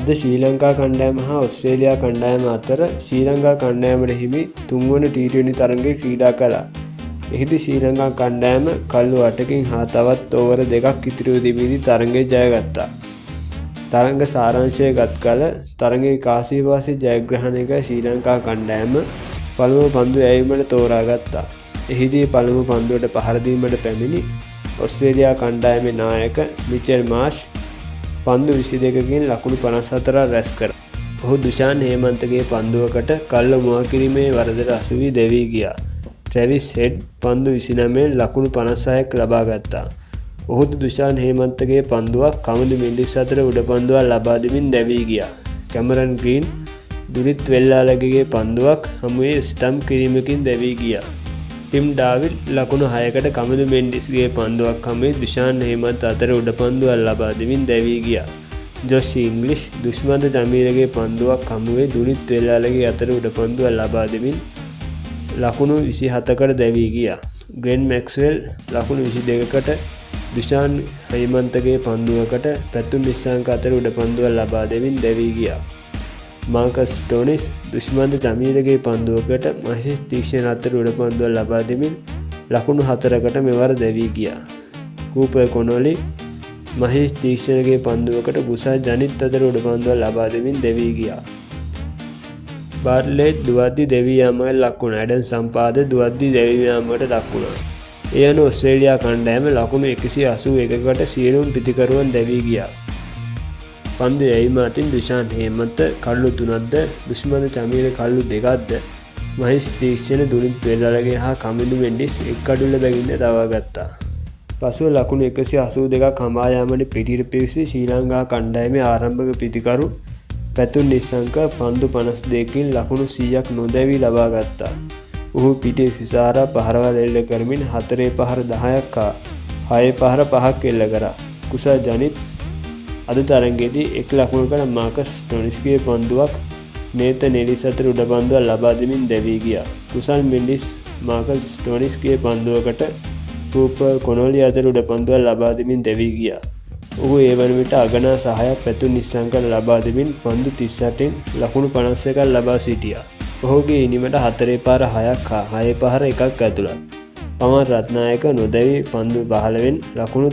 අද ශ්‍රී ලංකා කණ්ඩායම හා ඔස්ට්‍රේලියා කණ්ඩායම අතර ශ්‍රී ලංකා කණ්ඩායමට හිමි 3 වන T20 තරඟය ක්‍රීඩා කළා. එහිදී ශ්‍රී ලංකා කණ්ඩායම කල්ලු 8කින් හා තවත් ඕවර 2ක් ඉතිරිව තිබීදී තරඟය ජයගත්තා. තරඟ සාරාංශය ගත් කල තරඟයේ කාසිවාසී ජයග්‍රහණය කළ ශ්‍රී ලංකා කණ්ඩායම පළමු පන්දු යැවීමට තෝරාගත්තා. එහිදී පළමු පන්දුවට පහර දීමට පැමිණි ඔස්ට්‍රේලියා කණ්ඩායමේ නායක මිචෙල් මාෂ් පන්දු 22කින් ලකුණු 54ක් රැස් කරා. ඔහු දුෂාන් හේමන්තගේ පන්දුවකට කල්ල මුවා කිරීමේ වරදට අසු වී දැවී ගියා. ට්‍රැවිස් හෙඩ් පන්දු 29 ලකුණු 56ක් ලබා ගත්තා. ඔහුද දුෂාන් හේමන්තගේ පන්දුවක් කමදු මිනිස් අතර උඩ පන්දුවක් ලබා දෙමින් දැවී ගියා. කැමරන් ග්‍රීන් දුරිත් වෙල්ලාලගේ පන්දුවක් හමුවේ ස්ටම්ප් කිරීමකින් දැවී ගියා. ටිම් ඩාවිඩ් ලකුණු 6කට කමදු මෙන්ඩිස්ගේ පන්දුවක් හමුවේ දුෂාන් හේමන්ත අතර උඩ පන්දුවක් ලබා දෙමින් දැවී ගියා. ජොෂ් ඉංග්ලිෂ් දුෂ්මන්ත ජමීරගේ පන්දුවක් හමුවේ දුරිත් වෙල්ලාලගේ අතර උඩ පන්දුවක් ලබා දෙමින් ලකුණු 27කට දැවී ගියා. ග්ලෙන් මැක්ස්වෙල් ලකුණු 22කට දුෂාන් හේමන්තගේ පන්දුවකට පැතුම් නිස්සංක අතර උඩ පන්දුවක් ලබා දෙමින් දැවී ගියා. මාකස් ස්ටෝනිස් දුෂ්මන්ත ජමීරගේ පන්දුවකට මහේෂ් තීක්ෂණ අතර උඩ පන්දුවක් ලබා දෙමින් ලකුණු 4කට මෙවර දැවී ගියා. කූපර් කොනොලි මහේෂ් තීක්ෂණගේ පන්දුවකට ගුසා ජනිත් අතර උඩ පන්දුවක් ලබා දෙමින් දැවී ගියා. බාර්ලේට් දුවද්දි දැවී යාමට ලක් වුණා. ඇඩන් සම්පාද දුවද්දි දැවී යාමට ලක් වුණා. ඒ අනුව ඔස්ට්‍රේලියා කණ්ඩායම ලකුණු 181කට සියලුම පිතිකරුවන් දැවී ගියා. පන්දු යැවීම අතින් දුෂාන් හේමන්ත කල්ලු 3ක්ද දුෂ්මන්ත ජමීර කල්ලු 2ක්ද මහේෂ් තීක්ෂණ දුරිත් වෙල්ලාලගේ හා කමිඳු මෙන්ඩිස් එක් අඩුල්ල බැගින්ද දවා ගත්තා. පසුව ලකුණු 182ක් හඹා යාමට පිටියට පිවිසි ශ්‍රී ලංකා කණ්ඩායමේ ආරම්භක පිතිකරු පැතුම් නිස්සංක පන්දු 52කින් ලකුණු 100ක් නොදැවී ලබා ගත්තා. ඔහු පිටේ සිසාරා පහරවල් එල්ල කරමින් 4 පහර 10ක් හා 6 පහර 5ක් එල්ල කරා. කුසා ජනිත් අද තරඟයේදී එක් ලකුණකට මාකස් ස්ටෝනිස්ගේ පන්දුවක් නේත නෙලිස් අතර උඩ පන්දුවක් ලබා දෙමින් දැවී ගියා. කුසල් මෙන්ඩිස් මාකස් ස්ටෝනිස්ගේ පන්දුවකට කූපර් කොනොලි අතර උඩ පන්දුවක් ලබා දෙමින් දැවී ගියා. ඔහු ඒ වන විට අගනා සහායක් පැතුම් නිස්සංක ලබා දෙමින් පන්දු 38න් ලකුණු 51ක් ලබා සිටියා. ඔහුගේ ඉනිමට 4 පාර 6ක් හා 6 පහර 1ක් ඇතුළත්. පමන් රත්නායක නොදැවී පන්දු 15න් ලකුණු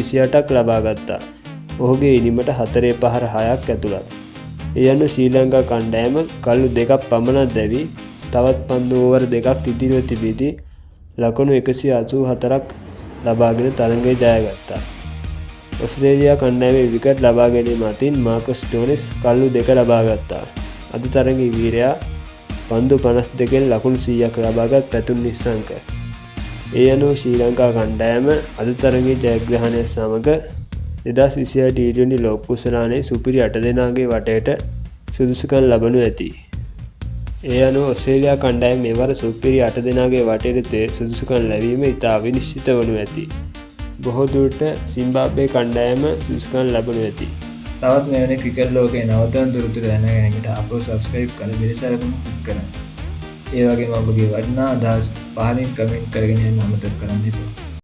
28ක් ලබා ගත්තා. ඔහුගේ ඉනිමට 4 පහර 6ක් ඇතුළත්. ඒ අනුව ශ්‍රී ලංකා කණ්ඩායම කල්ලු 2ක් පමණක් දැවී තවත් පන්දු ඕවර 2ක් ඉදිරිව තිබීදී ලකුණු 184ක් ලබාගෙන තරඟය ජයගත්තා. ඔස්ට්‍රේලියා කණ්ඩායමේ විකට් ලබා ගැනීම අතින් මාකස් ස්ටෝනිස් කල්ලු 2 ලබා ගත්තා. අද තරඟයේ වීරයා පන්දු 52න් ලකුණු 100ක් ලබාගත් පැතුම් නිස්සංක. ඒ අනුව ශ්‍රී ලංකා කණ්ඩායම අද තරඟයේ ජයග්‍රහණය සමග 2026 T20 ලෝක කුසලානයේ සුපිරි 8 දෙනාගේ වටයට සුදුසුකම් ලබනු ඇති. ඒ අනුව ඔස්ට්‍රේලියා කණ්ඩායම මෙවර සුපිරි 8 දෙනාගේ වටයට සුදුසුකම් ලැබීම ඉතා විනිශ්චිත වනු ඇති. බොහෝ දුරට සිම්බාබ්වේ කණ්ඩායම සුදුසුකම් ලබනු ඇති. තවත් මෙවැනි ක්‍රිකට් ලෝකයේ නවතම තොරතුරු දැනගැනීමට අපව සබ්ස්ක්‍රයිබ් කර බෙලසරකම ක්ලික් කරන්න. ඒ වගේම ඔබගේ වටිනා අදහස් පහලින් කමෙන්ට් කරගෙන යන්න අමතක කරන්න එපා.